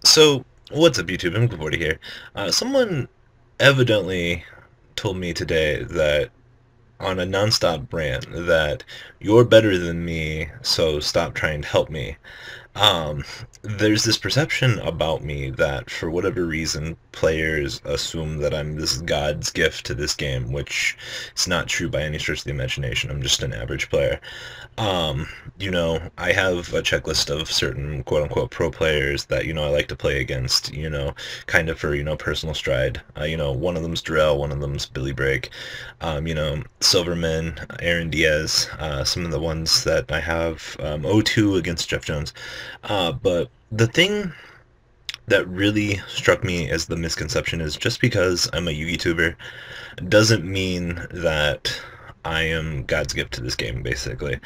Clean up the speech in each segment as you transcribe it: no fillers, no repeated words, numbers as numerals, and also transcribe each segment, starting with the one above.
So, what's up, YouTube? I'm 40 here. Someone evidently told me today that on a nonstop rant that you're better than me, so stop trying to help me. Um, there's this perception about me that for whatever reason players assume that I'm this God's gift to this game, which is not true by any stretch of the imagination. I'm just an average player. Um, I have a checklist of certain quote-unquote pro players that, I like to play against, kind of for, personal stride. One of them's Darrell, one of them's Billy Brake, Silverman, Aaron Diaz, some of the ones that I have, O2 against Jeff Jones. But the thing that really struck me as the misconception is just because I'm a YouTuber doesn't mean that I am God's gift to this game, basically.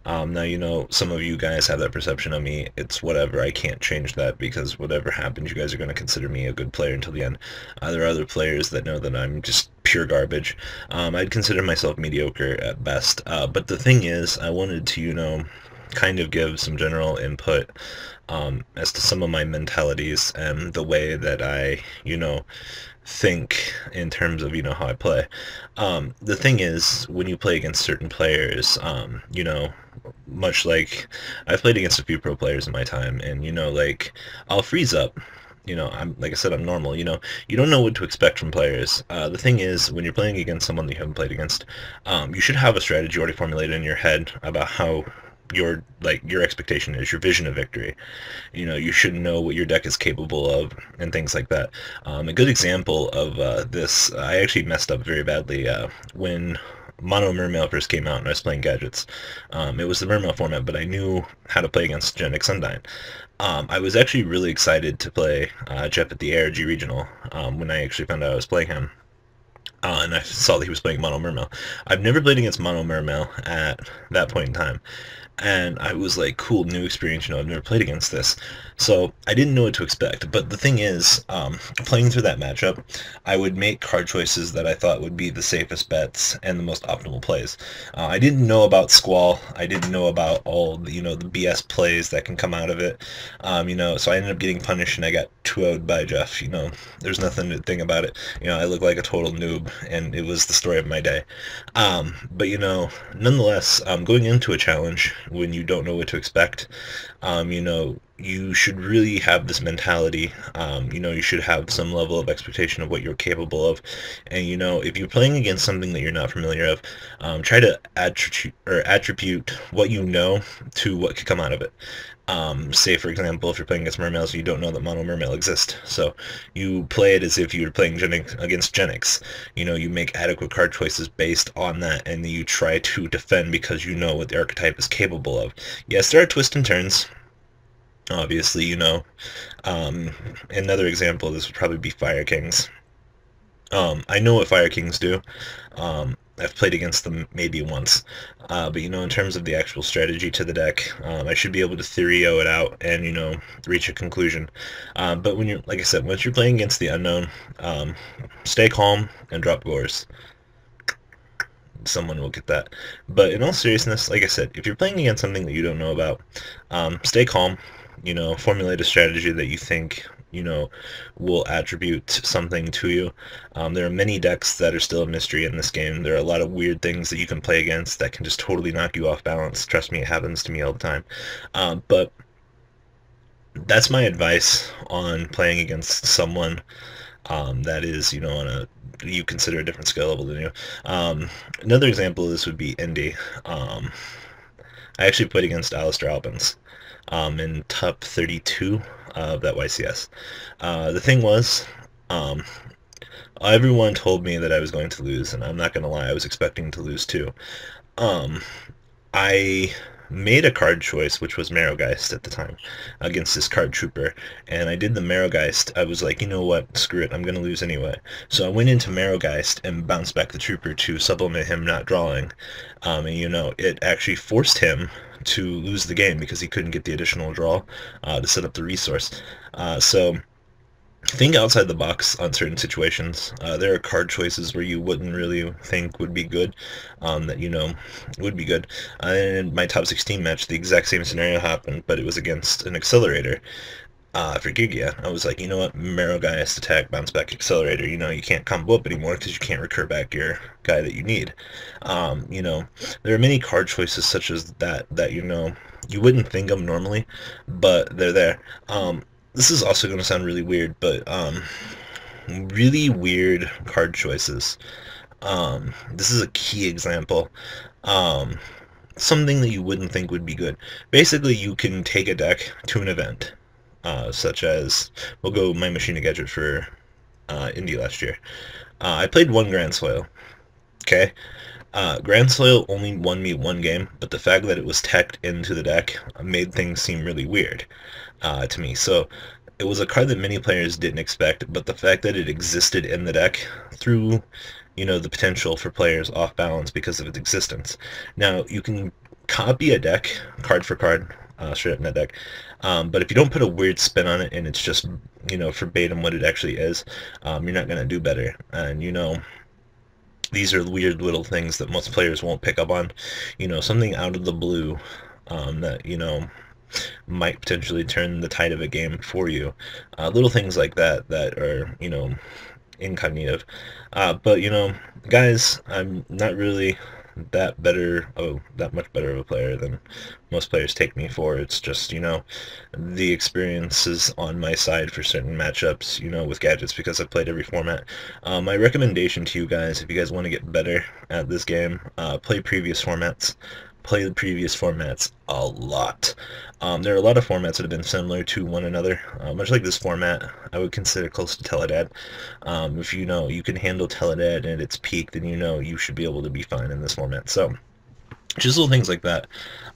Now, some of you guys have that perception of me. It's whatever. I can't change that because whatever happens, you guys are going to consider me a good player until the end. There are other players that know that I'm just pure garbage. I'd consider myself mediocre at best. But the thing is, I wanted to, kind of give some general input as to some of my mentalities and the way that I, think in terms of, how I play. The thing is, when you play against certain players, much like I've played against a few pro players in my time, and, like, I'll freeze up. I'm like I said, I'm normal. You don't know what to expect from players. The thing is, when you're playing against someone that you haven't played against, you should have a strategy already formulated in your head about how your expectation is, your vision of victory. You should know what your deck is capable of and things like that. A good example of this, I actually messed up very badly when Mono Mermail first came out and I was playing Gadgets. It was the Mermail format, but I knew how to play against Genix Undyne. I was actually really excited to play Jeff at the ARG Regional when I actually found out I was playing him. And I saw that he was playing Mono Mermail. I've never played against Mono Mermail at that point in time. And I was like, cool, new experience, I've never played against this. So I didn't know what to expect. But the thing is, playing through that matchup, I would make card choices that I thought would be the safest bets and the most optimal plays. I didn't know about Squall. I didn't know about all the, the BS plays that can come out of it. So I ended up getting punished and I got 2-0'd by Jeff. There's nothing to think about it. I look like a total noob and it was the story of my day. But nonetheless, going into a challenge when you don't know what to expect, you should really have this mentality. You should have some level of expectation of what you're capable of. And, if you're playing against something that you're not familiar of, try to attribute what you know to what could come out of it. Say, for example, if you're playing against Mermails, you don't know that Mono Mermail exists. So you play it as if you were playing against Genix. You make adequate card choices based on that, and then you try to defend because you know what the archetype is capable of. Yes, there are twists and turns. Obviously, another example of this would probably be Fire Kings. I know what Fire Kings do. I've played against them maybe once. But, in terms of the actual strategy to the deck, I should be able to theorio it out and, reach a conclusion. But when you're, like I said, once you're playing against the unknown, stay calm and drop gores. Someone will get that. But in all seriousness, like I said, if you're playing against something that you don't know about, stay calm. Formulate a strategy that you think, will attribute something to you. There are many decks that are still a mystery in this game. There are a lot of weird things that you can play against that can just totally knock you off balance. Trust me, it happens to me all the time. But that's my advice on playing against someone that is, on you consider a different skill level than you. Another example of this would be Indy. I actually played against Alistair Albans in top 32 of that YCS. The thing was, everyone told me that I was going to lose, and I'm not going to lie, I was expecting to lose too. I made a card choice, which was Marrowgeist at the time, against this card trooper, and I did the Marrowgeist. I was like, you know what, screw it, I'm going to lose anyway. So I went into Marrowgeist and bounced back the trooper to supplement him not drawing, and it actually forced him to lose the game because he couldn't get the additional draw to set up the resource. So think outside the box on certain situations. There are card choices where you wouldn't really think would be good, that would be good. In my top 16 match, the exact same scenario happened, but it was against an accelerator. for Yugioh. I was like, you know what, Marrow guy has to attack, bounce back, accelerator. You know, you can't combo up anymore because you can't recur back your guy that you need. You know, there are many card choices such as that you know you wouldn't think of normally, but they're there. This is also going to sound really weird, but really weird card choices. This is a key example. Um, Something that you wouldn't think would be good. Basically, you can take a deck to an event, such as, we'll go My Machine Gadget for Indy last year. I played one Grand Soil. Okay? Grand Soil only won me one game, but the fact that it was teched into the deck made things seem really weird to me. So it was a card that many players didn't expect, but the fact that it existed in the deck through, you know, the potential for players off balance because of its existence. Now, you can copy a deck, card for card, straight up in that deck, but if you don't put a weird spin on it and it's just, you know, verbatim what it actually is, you're not going to do better. And, you know, these are weird little things that most players won't pick up on. You know, something out of the blue that, you know, might potentially turn the tide of a game for you. Little things like that that are, you know, incognitive. But, you know, guys, I'm not really that much better of a player than most players take me for. It's just, you know, the experience is on my side for certain matchups, you know, with gadgets, because I've played every format. My recommendation to you guys, if you guys want to get better at this game, play previous formats. Play the previous formats a lot. There are a lot of formats that have been similar to one another. Much like this format, I would consider close to Teledad. If you know you can handle Teledad at its peak, then you know you should be able to be fine in this format. So, just little things like that.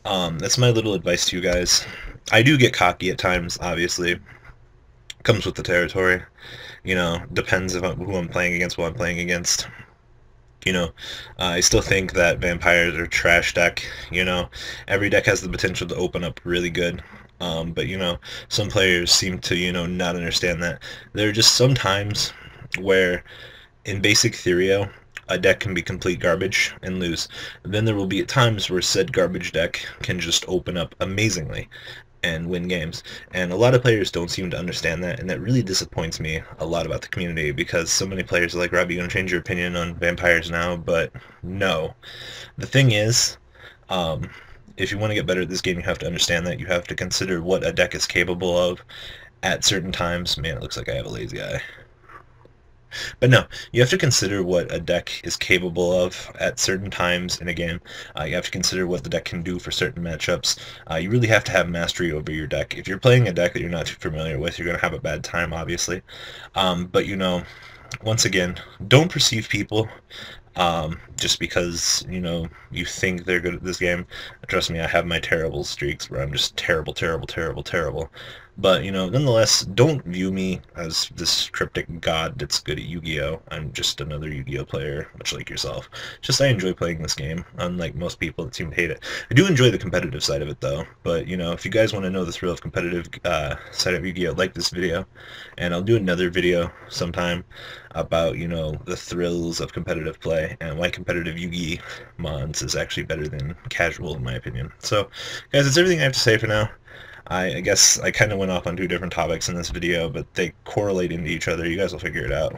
That's my little advice to you guys. I do get cocky at times, obviously. Comes with the territory. You know, depends on who I'm playing against, what I'm playing against. You know, I still think that vampires are trash deck. You know, every deck has the potential to open up really good. But, you know, some players seem to, you know, not understand that. There are just some times where, in basic Therio, a deck can be complete garbage and lose. Then there will be times where said garbage deck can just open up amazingly and win games. And a lot of players don't seem to understand that, and that really disappoints me a lot about the community, because so many players are like, Robbie, you gonna change your opinion on vampires now? But no. The thing is, if you want to get better at this game, you have to understand that. You have to consider what a deck is capable of at certain times. Man, it looks like I have a lazy eye. But no, you have to consider what a deck is capable of at certain times in a game. You have to consider what the deck can do for certain matchups. You really have to have mastery over your deck. If you're playing a deck that you're not too familiar with, you're going to have a bad time, obviously. But, you know, once again, don't perceive people just because, you know, you think they're good at this game. Trust me, I have my terrible streaks where I'm just terrible, terrible, terrible, terrible. But, you know, nonetheless, don't view me as this cryptic god that's good at Yu-Gi-Oh! I'm just another Yu-Gi-Oh! Player, much like yourself. Just I enjoy playing this game, unlike most people that seem to hate it. I do enjoy the competitive side of it, though. But, you know, if you guys want to know the thrill of competitive side of Yu-Gi-Oh!, like this video. And I'll do another video sometime about, you know, the thrills of competitive play and why competitive Yu-Gi mods is actually better than casual, in my opinion. So, guys, that's everything I have to say for now. I guess I kind of went off on two different topics in this video, but they correlate into each other. You guys will figure it out.